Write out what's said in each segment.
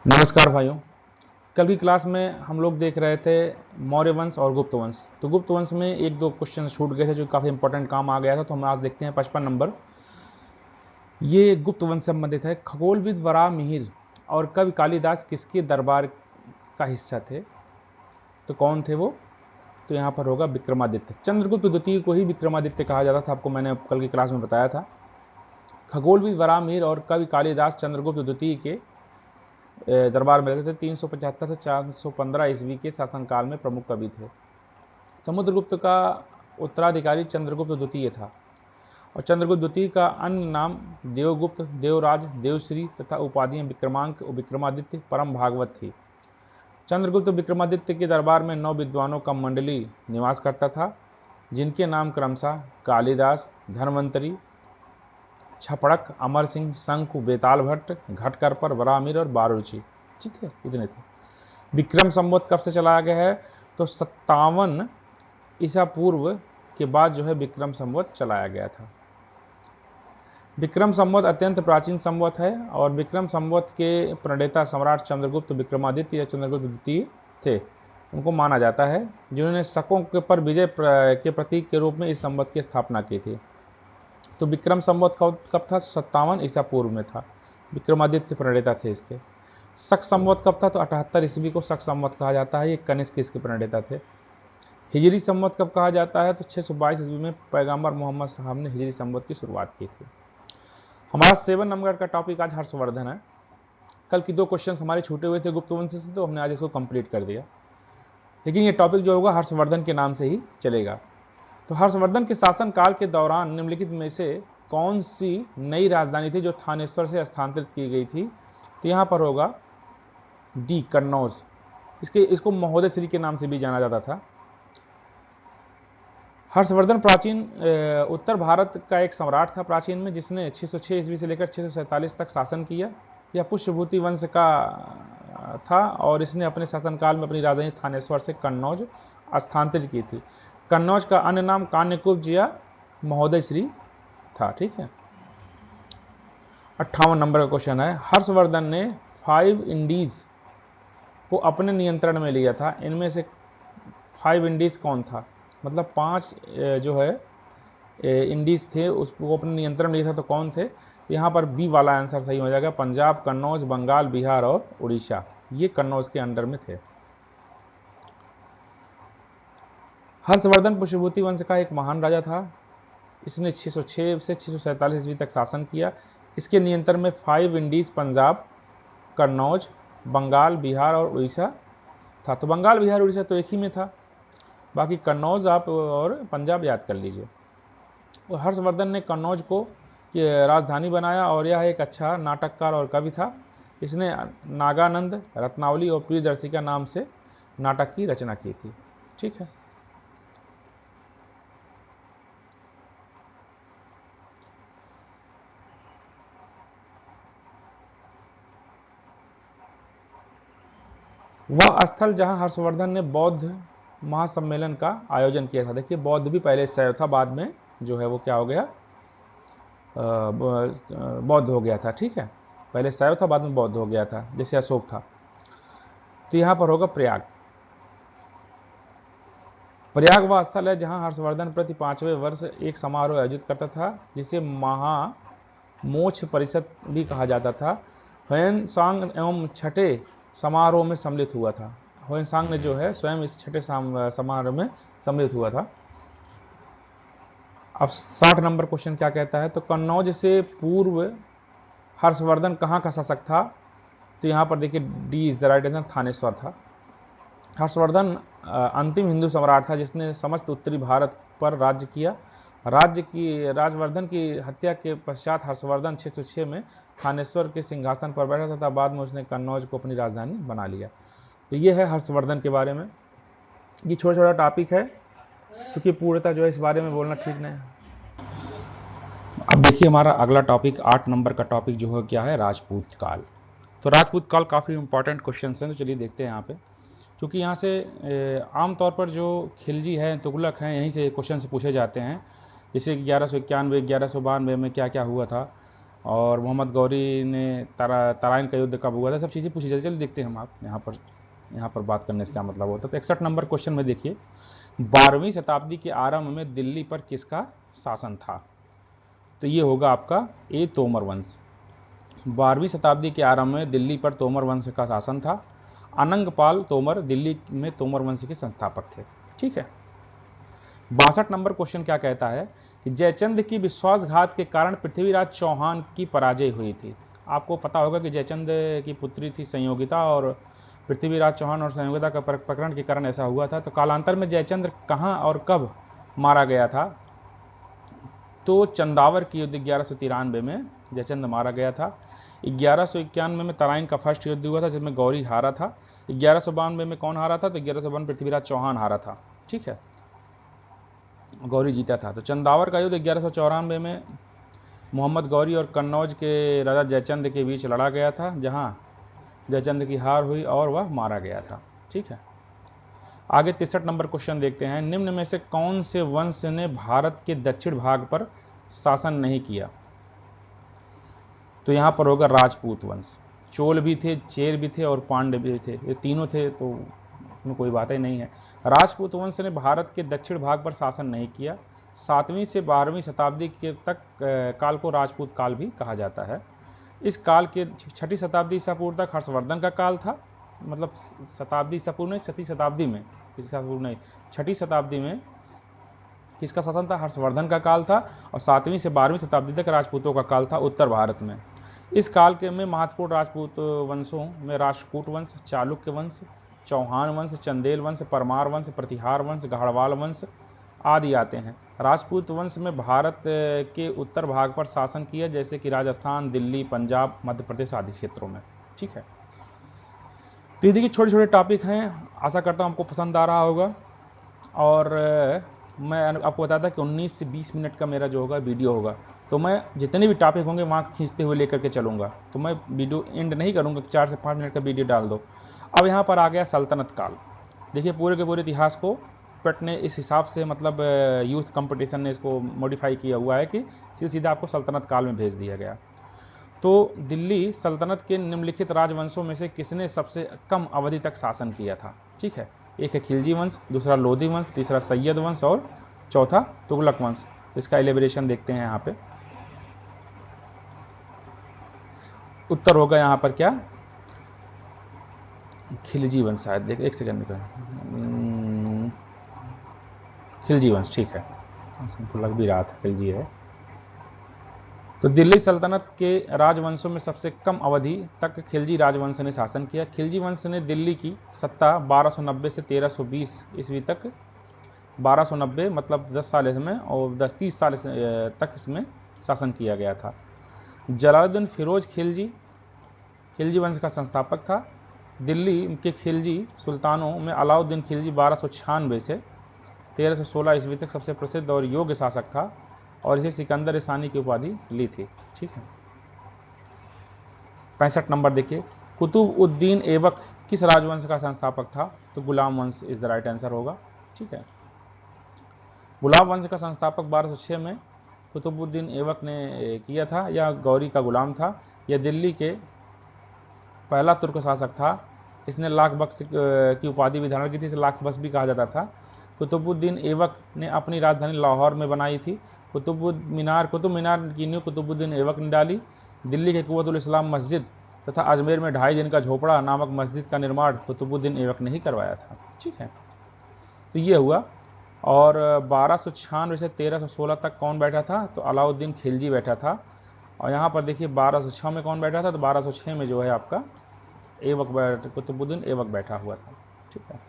नमस्कार भाइयों। कल की क्लास में हम लोग देख रहे थे मौर्य वंश और गुप्त वंश। तो गुप्त वंश में एक दो क्वेश्चन छूट गए थे जो काफ़ी इंपॉर्टेंट काम आ गया था। तो हम आज देखते हैं 55 नंबर। ये गुप्त वंश से संबंधित है। खगोलविद वराहमिहिर और कवि कालिदास किसके दरबार का हिस्सा थे? तो कौन थे वो? तो यहाँ पर होगा विक्रमादित्य। चंद्रगुप्त द्वितीय को ही विक्रमादित्य कहा जाता था, आपको मैंने कल की क्लास में बताया था। खगोलविद वराहमिहिर और कवि कालिदास चंद्रगुप्त द्वितीय के दरबार में रहते थे। 375 से 415 ईस्वी के शासनकाल में प्रमुख कवि थे। समुद्रगुप्त का उत्तराधिकारी चंद्रगुप्त द्वितीय था और चंद्रगुप्त द्वितीय का अन्य नाम देवगुप्त, देवराज, देवश्री तथा उपाधियां विक्रमांक, विक्रमादित्य, परम भागवत थी। चंद्रगुप्त विक्रमादित्य के दरबार में 9 विद्वानों का मंडली निवास करता था, जिनके नाम क्रमशः कालिदास, धन्वंतरी, छपड़क, अमर सिंह, शंकु, बेताल भट्ट, घटकरपर, वराहमिहिर और बारुचि। ठीक है, इतने थे। विक्रम संवत कब से चलाया गया है? तो 57 ईसा पूर्व के बाद जो है विक्रम संवत चलाया गया था। विक्रम संवत अत्यंत प्राचीन संवत है और विक्रम संवत के प्रणेता सम्राट चंद्रगुप्त विक्रमादित्य या चंद्रगुप्त द्वितीय थे। उनको माना जाता है जिन्होंने शकों के पर विजय के प्रतीक के रूप में इस संवत की स्थापना की थी। तो विक्रम संवत कब था? 57 ईसा पूर्व में था। विक्रमादित्य प्रणेता थे इसके। शक संवत कब था? तो 78 ईस्वी को शक संवत कहा जाता है। ये कनिष्क इसके प्रणेता थे। हिजरी संवत कब कहा जाता है? तो 622 ईस्वी में पैगंबर मोहम्मद साहब ने हिजरी संवत की शुरुआत की थी। हमारा 7 नंबर का टॉपिक आज हर्षवर्धन है। कल की 2 क्वेश्चन हमारे छूटे हुए थे गुप्त वंश से, तो हमने आज इसको कंप्लीट कर दिया। लेकिन ये टॉपिक जो होगा हर्षवर्धन के नाम से ही चलेगा। तो हर्षवर्धन के शासनकाल के दौरान निम्नलिखित में से कौन सी नई राजधानी थी जो थानेश्वर से स्थानांतरित की गई थी? तो यहाँ पर होगा डी, कन्नौज। इसको महोदय श्री के नाम से भी जाना जाता था। हर्षवर्धन प्राचीन उत्तर भारत का एक सम्राट था प्राचीन में, जिसने 606 ईस्वी से लेकर 647 तक शासन किया। यह पुष्यभूति वंश का था और इसने अपने शासनकाल में अपनी राजधानी थानेश्वर से कन्नौज स्थानांतरित की थी। कन्नौज का अन्य नाम कान्यकुब्ज या महोदय श्री था। ठीक है। 58 नंबर का क्वेश्चन है। हर्षवर्धन ने 5 इंडीज को अपने नियंत्रण में लिया था। इनमें से 5 इंडीज कौन था? मतलब 5 जो है इंडीज थे, उसको अपने नियंत्रण में लिया था। तो कौन थे? यहाँ पर बी वाला आंसर सही हो जाएगा। पंजाब, कन्नौज, बंगाल, बिहार और उड़ीसा, ये कन्नौज के अंडर में थे। हर्षवर्धन पुष्यभूति वंश का एक महान राजा था। इसने 606 से 647 ईस्वी तक शासन किया। इसके नियंत्रण में 5 इंडीज पंजाब, कन्नौज, बंगाल, बिहार और उड़ीसा था। तो बंगाल, बिहार, उड़ीसा तो एक ही में था। बाकी कन्नौज आप और पंजाब याद कर लीजिए। तो हर्षवर्धन ने कन्नौज को राजधानी बनाया और यह एक अच्छा नाटककार और कवि था। इसने नागानंद, रत्नावली और प्रियदर्शिका नाम से नाटक की रचना की थी। ठीक है। वह स्थल जहां हर्षवर्धन ने बौद्ध महासम्मेलन का आयोजन किया था। देखिए, बौद्ध भी पहले शैव था, बाद में जो है वो क्या हो गया, बौद्ध हो गया था। ठीक है, पहले शैव था, बाद में बौद्ध हो गया था, जैसे अशोक था। तो यहाँ पर होगा प्रयाग। प्रयाग वह स्थल है जहाँ हर्षवर्धन प्रति 5वें वर्ष एक समारोह आयोजित करता था, जिसे महामोक्ष परिषद भी कहा जाता था। ह्वेनसांग एवं छठे समारोह में सम्मिलित हुआ था। ह्वेनसांग ने जो है स्वयं इस छठे समारोह में सम्मिलित हुआ था। अब 60 नंबर क्वेश्चन क्या कहता है? तो कन्नौज से पूर्व हर्षवर्धन कहाँ का शासक था? तो यहाँ पर देखिए D is the right answer, Thaneshwar था। हर्षवर्धन अंतिम हिंदू सम्राट था जिसने समस्त उत्तरी भारत पर राज्य किया। राजवर्धन की हत्या के पश्चात हर्षवर्धन 606 में थानेश्वर के सिंहासन पर बैठा था। बाद में उसने कन्नौज को अपनी राजधानी बना लिया। तो ये है हर्षवर्धन के बारे में। ये छोटा छोटा टॉपिक है, क्योंकि पूर्णतः जो है इस बारे में बोलना ठीक नहीं है। अब देखिए हमारा अगला टॉपिक 8 नंबर का टॉपिक जो है क्या है, राजपूत काल। तो राजपूत काल काफ़ी इंपॉर्टेंट क्वेश्चन हैं, तो चलिए देखते हैं यहाँ पे। क्योंकि यहाँ से आमतौर पर जो खिलजी हैं, तुगलक हैं, यहीं से क्वेश्चन से पूछे जाते हैं। जैसे 1191, 1192 में क्या क्या हुआ था और मोहम्मद गौरी ने तराइन का युद्ध कब हुआ था, सब चीज़ें पूछी जाती। चलिए देखते हैं हम आप यहाँ पर बात करने से क्या मतलब होता है। तो 61 नंबर क्वेश्चन में देखिए, 12वीं शताब्दी के आरंभ में दिल्ली पर किसका शासन था? तो ये होगा आपका ए तोमर वंश। 12वीं शताब्दी के आरंभ में दिल्ली पर तोमर वंश का शासन था। अनंगपाल तोमर दिल्ली में तोमर वंश के संस्थापक थे। ठीक है। 62 नंबर क्वेश्चन क्या कहता है कि जयचंद की विश्वासघात के कारण पृथ्वीराज चौहान की पराजय हुई थी। आपको पता होगा कि जयचंद की पुत्री थी संयोगिता, और पृथ्वीराज चौहान और संयोगिता का प्रकरण के कारण ऐसा हुआ था। तो कालांतर में जयचंद कहाँ और कब मारा गया था? तो चंदावर की युद्ध 1193 में जयचंद मारा गया था। 1191 में तराइन का फर्स्ट युद्ध हुआ था जिसमें गौरी हारा था। 1192 में कौन हारा था? तो 1192 पृथ्वीराज चौहान हारा था। ठीक है, गौरी जीता था। तो चंदावर का युद्ध 1194 में मोहम्मद गौरी और कन्नौज के राजा जयचंद के बीच लड़ा गया था, जहां जयचंद की हार हुई और वह मारा गया था। ठीक है, आगे 63 नंबर क्वेश्चन देखते हैं। निम्न में से कौन से वंश ने भारत के दक्षिण भाग पर शासन नहीं किया? तो यहाँ पर होगा राजपूत वंश। चोल भी थे, चेर भी थे और पांड्य भी थे, ये तीनों थे, तो इसमें कोई बात ही नहीं है। राजपूत वंश ने भारत के दक्षिण भाग पर शासन नहीं किया। 7वीं से 12वीं शताब्दी के तक काल को राजपूत काल भी कहा जाता है। इस काल के 6ठी शताब्दी ईसा पूर्व तक हर्षवर्धन का काल था। मतलब शताब्दी ईसा पूर्व नहीं, 6ठी शताब्दी में, ईसा पूर्व नहीं, 6ठी शताब्दी में किसका शासन था? हर्षवर्धन का काल था। और 7वीं से 12वीं शताब्दी तक राजपूतों का काल था उत्तर भारत में। इस काल के में महत्वपूर्ण राजपूत वंशों में राष्ट्रकूट वंश, चालुक्य वंश, चौहान वंश, चंदेल वंश, परमार वंश, प्रतिहार वंश, गढ़वाल वंश आदि आते हैं। राजपूत वंश में भारत के उत्तर भाग पर शासन किया, जैसे कि राजस्थान, दिल्ली, पंजाब, मध्य प्रदेश आदि क्षेत्रों में। ठीक है, तो ये देखिए छोटे छोटे टॉपिक हैं, आशा करता हूँ आपको पसंद आ रहा होगा। और मैं आपको बताया था कि 19 से 20 मिनट का मेरा जो होगा वीडियो होगा, तो मैं जितने भी टॉपिक होंगे वहाँ खींचते हुए लेकर के चलूँगा। तो मैं वीडियो एंड नहीं करूँगा, 4 से 5 मिनट का वीडियो डाल दो। अब यहाँ पर आ गया सल्तनत काल। देखिए पूरे के पूरे इतिहास को पट ने इस हिसाब से, मतलब यूथ कंपटीशन ने इसको मॉडिफाई किया हुआ है कि सीधा आपको सल्तनत काल में भेज दिया गया। तो दिल्ली सल्तनत के निम्नलिखित राजवंशों में से किसने सबसे कम अवधि तक शासन किया था? ठीक है, एक है खिलजी वंश, दूसरा लोधी वंश, तीसरा सैयद वंश और चौथा तुगलक वंश। तो इसका एलिब्रेशन देखते हैं यहाँ पे। उत्तर होगा यहाँ पर क्या? खिलजी वंश शायद, देख एक सेकंड का, खिलजी वंश। ठीक है, हमको लग भी रहा था खिलजी है। तो दिल्ली सल्तनत के राजवंशों में सबसे कम अवधि तक खिलजी राजवंश ने शासन किया। खिलजी वंश ने दिल्ली की सत्ता 1290 से 1320 ईस्वी तक, 1290 मतलब 10 साल इसमें, और 30 साल तक इसमें शासन किया गया था। जलालुद्दीन फिरोज खिलजी वंश का संस्थापक था। दिल्ली के खिलजी सुल्तानों में अलाउद्दीन खिलजी 1296 से 1316 ईस्वी तक सबसे प्रसिद्ध और योग्य शासक था, और इसे सिकंदर सानी की उपाधि ली थी। ठीक है, 65 नंबर देखिए, कुतुब उद्दीन ऐबक किस राजवंश का संस्थापक था? तो गुलाम वंश इज द राइट आंसर होगा। ठीक है, गुलाम वंश का संस्थापक 1206 में कुतुबुद्दीन ऐबक ने किया था। यह गौरी का गुलाम था। यह दिल्ली के पहला तुर्क शासक था। इसने लाख बख्श की उपाधि भी धारण की थी, इसे लाख बख्श भी कहा जाता था। कुतुबुद्दीन ऐबक ने अपनी राजधानी लाहौर में बनाई थी। कुतुब मीनार की नींव कुतुबुद्दीन ऐबक ने डाली। दिल्ली के कुव्वतुल इस्लाम मस्जिद तथा अजमेर में 2.5 दिन का झोपड़ा नामक मस्जिद का निर्माण कुतुबुद्दीन ऐबक ने ही करवाया था। ठीक है, तो ये हुआ। और 1296 से 1316 तक कौन बैठा था? तो अलाउद्दीन खिलजी बैठा था। और यहाँ पर देखिए 1206 में कौन बैठा था? तो 1206 में जो है आपका कुतुबुद्दीन ऐबक बैठा हुआ था। ठीक है,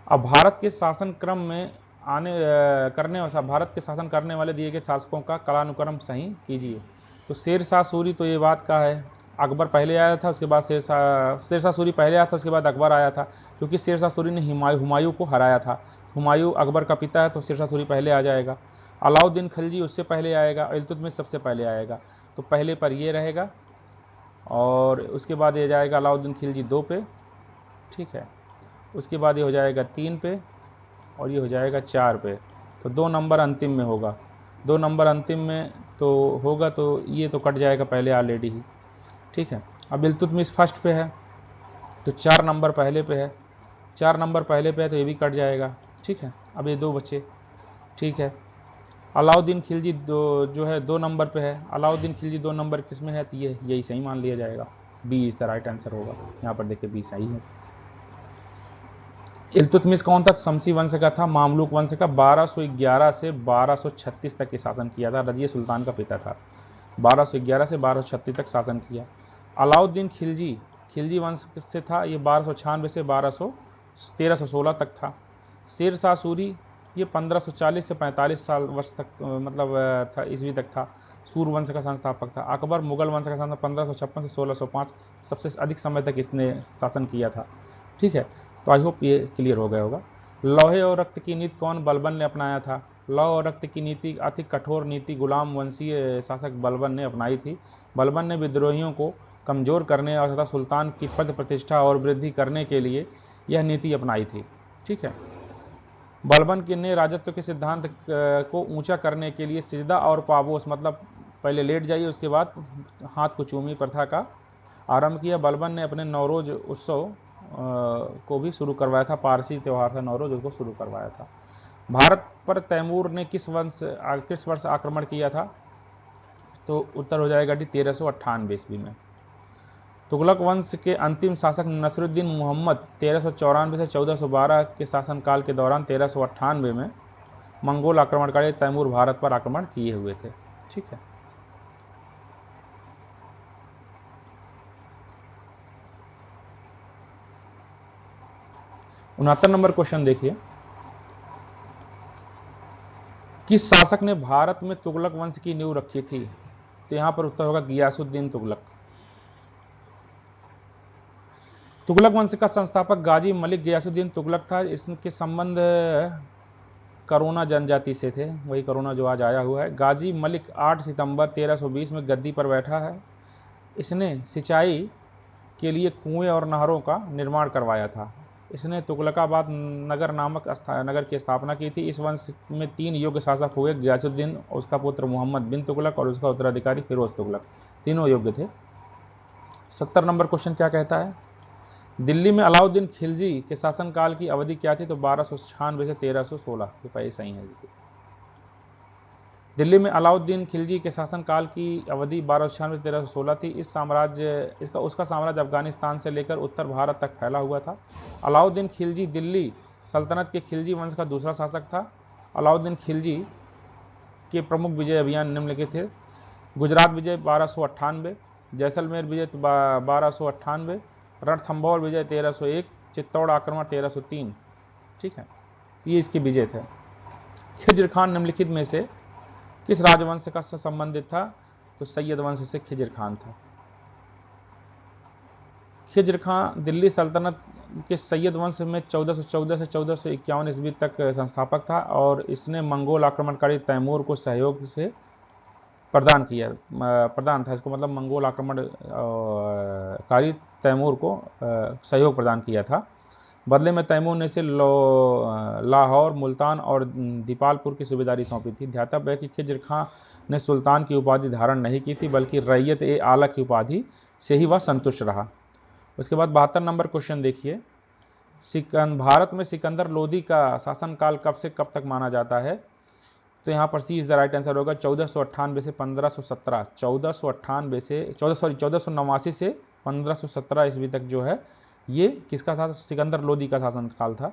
अब भारत के शासन क्रम में भारत के शासन करने वाले दिए गए शासकों का कालानुक्रम सही कीजिए। तो शेरशाह सूरी, तो ये बात का है, अकबर पहले आया था, उसके बाद शेरशाह सूरी पहले आया था, उसके बाद अकबर आया था। क्योंकि शेरशाह सूरी ने हुमायूं को हराया था। हुमायूं अकबर का पिता है, तो शेरशाह सूरी पहले आ जाएगा। अलाउद्दीन खिलजी उससे पहले आएगा, इल्तुतमिश सबसे पहले आएगा, तो पहले पर ये रहेगा। और उसके बाद ये जाएगा अलाउद्दीन खिलजी 2 पे। ठीक है, उसके बाद ये हो जाएगा 3 पे, और ये हो जाएगा 4 पे। तो 2 नंबर अंतिम में होगा। 2 नंबर अंतिम में तो होगा, तो ये तो कट जाएगा पहले ऑलरेडी ही, ठीक है। अब इल्तुतमिश फर्स्ट पे है तो 4 नंबर पहले पे है, 4 नंबर पहले पे है तो ये भी कट जाएगा, ठीक है। अब ये 2 बचे, ठीक है। अलाउद्दीन खिलजी जो है 2 नंबर पे है, अलाउद्दीन खिलजी 2 नंबर किस में है, तो ये यही सही मान लिया जाएगा, B is the right answer होगा। यहाँ पर देखिए बी सही है। इल्तुतमिश कौन था, शमसी वंश का था, मामलुक वंश का, 1211 से 1236 तक के शासन किया था, रजिया सुल्तान का पिता था। 1211 से 1236 तक शासन किया। अलाउद्दीन खिलजी, खिलजी वंश से था, ये 1296 से 1316 तक था। शेर शाह सूरी ये 1540 से 45 साल वर्ष तक मतलब था, ईस्वी तक था, सूर वंश का संस्थापक था। अकबर मुगल वंश का संस्थापक 1556 से 1605, सबसे अधिक समय तक इसने शासन किया था, ठीक है। तो आई होप ये क्लियर हो गया होगा। लोहे और रक्त की नीति कौन बलबन ने अपनाया था, लौह और रक्त की नीति अति कठोर नीति गुलाम वंशीय शासक बलबन ने अपनाई थी। बलबन ने विद्रोहियों को कमज़ोर करने और तथा सुल्तान की पद प्रतिष्ठा और वृद्धि करने के लिए यह नीति अपनाई थी, ठीक है। बलबन ने राजत्व के सिद्धांत को ऊंचा करने के लिए सिजदा और पाबोस मतलब पहले लेट जाइए उसके बाद हाथ को चूमी प्रथा का आरंभ किया। बलबन ने अपने नवरोज उत्सव को भी शुरू करवाया था, पारसी त्यौहार था नवरोज, उसको शुरू करवाया था। भारत पर तैमूर ने किस वर्ष आक्रमण किया था, तो उत्तर हो जाएगा डी 1398 ईस्वी में। तुगलक वंश के अंतिम शासक नसरुद्दीन मोहम्मद 1394 से 1412 के शासनकाल के दौरान 1398 में मंगोल आक्रमणकारी तैमूर भारत पर आक्रमण किए हुए थे, ठीक है। उनहत्तर नंबर क्वेश्चन देखिए, किस शासक ने भारत में तुगलक वंश की नींव रखी थी, तो यहां पर उत्तर होगा गियासुद्दीन तुगलक। तुगलक वंश का संस्थापक गाजी मलिक गियासुद्दीन तुगलक था। इसके संबंध करोना जनजाति से थे, वही करोना जो आज आया हुआ है। गाजी मलिक 8 सितंबर 1320 में गद्दी पर बैठा है। इसने सिंचाई के लिए कुएं और नहरों का निर्माण करवाया था। इसने तुगलकाबाद नगर नामक नगर की स्थापना की थी। इस वंश में 3 योग्य शासक हुए, गियासुद्दीन, उसका पुत्र मोहम्मद बिन तुगलक और उसका उत्तराधिकारी फिरोज तुगलक, तीनों योग्य थे। 70 नंबर क्वेश्चन क्या कहता है, दिल्ली में अलाउद्दीन खिलजी के शासनकाल की अवधि क्या थी, तो 1296 से 1316, ये पहले सही है। दिल्ली में अलाउद्दीन खिलजी के शासनकाल की अवधि 1296 से 1316 थी। उसका साम्राज्य अफगानिस्तान से लेकर उत्तर भारत तक फैला हुआ था। अलाउद्दीन खिलजी दिल्ली सल्तनत के खिलजी वंश का दूसरा शासक था। अलाउद्दीन खिलजी के प्रमुख विजय अभियान निम्नलिखित थे। गुजरात विजय 1298, जैसलमेर विजय 1298, रणथंभौर विजय 1301, चित्तौड़ आक्रमण 1303, ठीक है। ये इसके विजय थे। खिज्र खान निम्नलिखित में से किस राजवंश का संबंधित था, तो सैयद वंश से खिज्र खान था। खिज्र खान दिल्ली सल्तनत के सैयद वंश में 1414 से 1451 ईस्वी तक संस्थापक था और इसने मंगोल आक्रमणकारी तैमूर को सहयोग से प्रदान था। इसको मतलब मंगोल आक्रमणकारी तैमूर को सहयोग प्रदान किया था। बदले में तैमूर ने इसे लाहौर, मुल्तान और दीपालपुर की सूबेदारी सौंपी थी। ध्यातव्य है कि खिज्र खां ने सुल्तान की उपाधि धारण नहीं की थी, बल्कि रैयत ए आला की उपाधि से ही वह संतुष्ट रहा। उसके बाद 72 नंबर क्वेश्चन देखिए, भारत में सिकंदर लोदी का शासनकाल कब से कब तक माना जाता है, तो यहाँ पर सी इज़ द राइट आंसर होगा 1498 से 1517, 1489 से 1517 ईस्वी तक जो है ये किसका था, सिकंदर लोदी का शासनकाल था।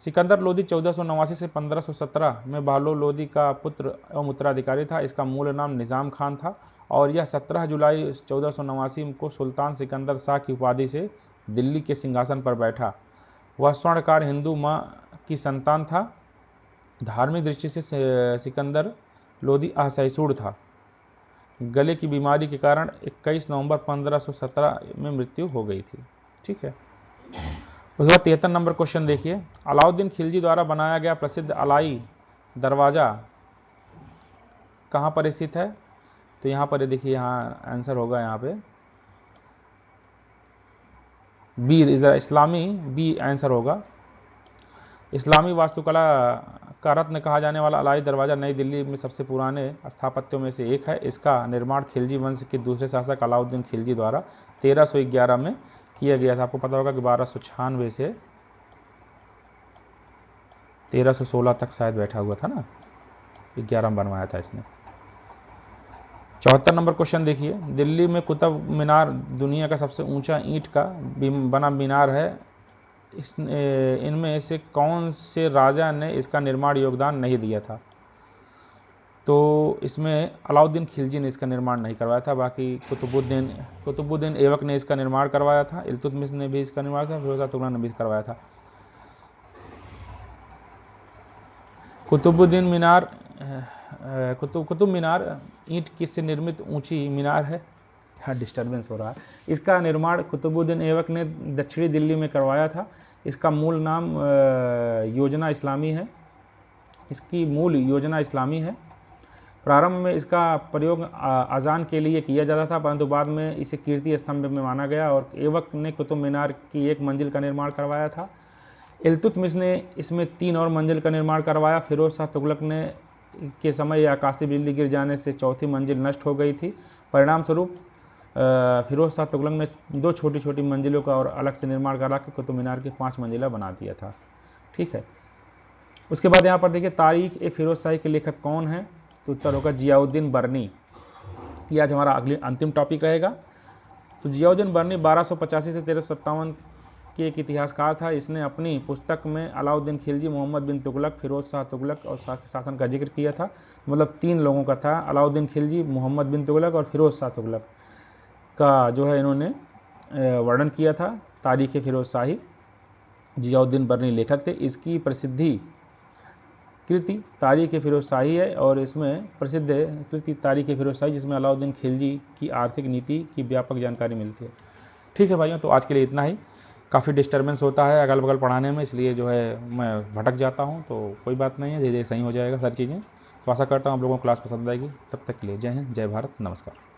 सिकंदर लोदी 1489 से 1517 में बहलोल लोदी का पुत्र एवं उत्तराधिकारी था। इसका मूल नाम निज़ाम खान था और यह 17 जुलाई 1489 को सुल्तान सिकंदर शाह की उपाधि से दिल्ली के सिंहासन पर बैठा। वह स्वर्णकार हिंदू माँ की संतान था। धार्मिक दृष्टि से सिकंदर लोदी असहिष्णु था। गले की बीमारी के कारण 21 नवंबर 1517 में मृत्यु हो गई थी, ठीक है। उसके बाद 73 नंबर क्वेश्चन देखिए, अलाउद्दीन खिलजी द्वारा बनाया गया प्रसिद्ध अलाई दरवाज़ा कहाँ पर स्थित है, तो यहाँ पर देखिए, यहाँ आंसर होगा यहाँ पे बी इज़ इस्लामी, बी आंसर होगा। इस्लामी वास्तुकला का रत्न कहा जाने वाला अलाई दरवाज़ा नई दिल्ली में सबसे पुराने स्थापत्यों में से एक है। इसका निर्माण खिलजी वंश के दूसरे शासक अलाउद्दीन खिलजी द्वारा 1311 में किया गया था। आपको पता होगा कि 1296 से 1316 तक शायद बैठा हुआ था ना, 11 में बनवाया था इसने। 74 नंबर क्वेश्चन देखिए, दिल्ली में कुतुब मीनार दुनिया का सबसे ऊंचा ईंट का बना मीनार है। इनमें से कौन से राजा ने इसका निर्माण योगदान नहीं दिया था? तो इसमें अलाउद्दीन खिलजी ने इसका निर्माण नहीं करवाया था, बाकी कुतुबुद्दीन ऐबक ने इसका निर्माण करवाया था, इल्तुतमिश ने भी इसका निर्माण किया, फिरोज शाह तुगलक ने भी करवाया था। कुतुब मीनार ईंट किससे निर्मित ऊंची मीनार है? डिस्टर्बेंस हो रहा है। इसका निर्माण कुतुबुद्दीन ऐबक ने दक्षिणी दिल्ली में करवाया था। इसका मूल नाम योजना इस्लामी है। इसकी मूल योजना इस्लामी है। प्रारंभ में इसका प्रयोग अजान के लिए किया जाता था, परंतु बाद में इसे कीर्ति स्तंभ में माना गया और ऐबक ने कुतुब मीनार की 1 मंजिल का निर्माण करवाया था। इल्तुतमिश ने इसमें 3 और मंजिल का निर्माण करवाया। फिरोज शाह तुगलक ने के समय आकाशीय बिजली गिर जाने से 4थी मंजिल नष्ट हो गई थी। परिणाम स्वरूप फिरोज शाह तुगलक ने 2 छोटी छोटी मंजिलों का और अलग से निर्माण करा के कुतुब मीनार के 5 मंजिला बना दिया था। ठीक है, उसके बाद यहाँ पर देखिए तारीख ए फिरोज शाही के लेखक कौन है? तो उत्तर होगा जियाउद्दीन बर्नी। ये आज हमारा अगली अंतिम टॉपिक रहेगा। तो जियाउद्दीन बर्नी 1285 से 1357 के एक इतिहासकार था। इसने अपनी पुस्तक में अलाउद्दीन खिलजी, मोहम्मद बिन तुगलक, फिरोज शाह तुगलक और शासन का जिक्र किया था। मतलब 3 लोगों का था, अलाउद्दीन खिलजी, मोहम्मद बिन तुगलक और फिरोज शाह तुगलक का जो है इन्होंने वर्णन किया था। तारीख़ फिरोज शाही जियाउद्दीन बर्नी लेखक थे। इसकी प्रसिद्धि कृति तारीख़ फिरोज शाही है और इसमें प्रसिद्ध कृति तारीख़ फिरोज शाही, जिसमें अलाउद्दीन खिलजी की आर्थिक नीति की व्यापक जानकारी मिलती है। ठीक है भाइयों, तो आज के लिए इतना ही। काफ़ी डिस्टर्बेंस होता है अगल बगल पढ़ाने में, इसलिए जो है मैं भटक जाता हूँ, तो कोई बात नहीं है, धीरे धीरे सही हो जाएगा सारी चीज़ें। तो आशा करता हूँ आप लोगों को क्लास पसंद आएगी। तब तक के लिए जय हिंद, जय भारत, नमस्कार।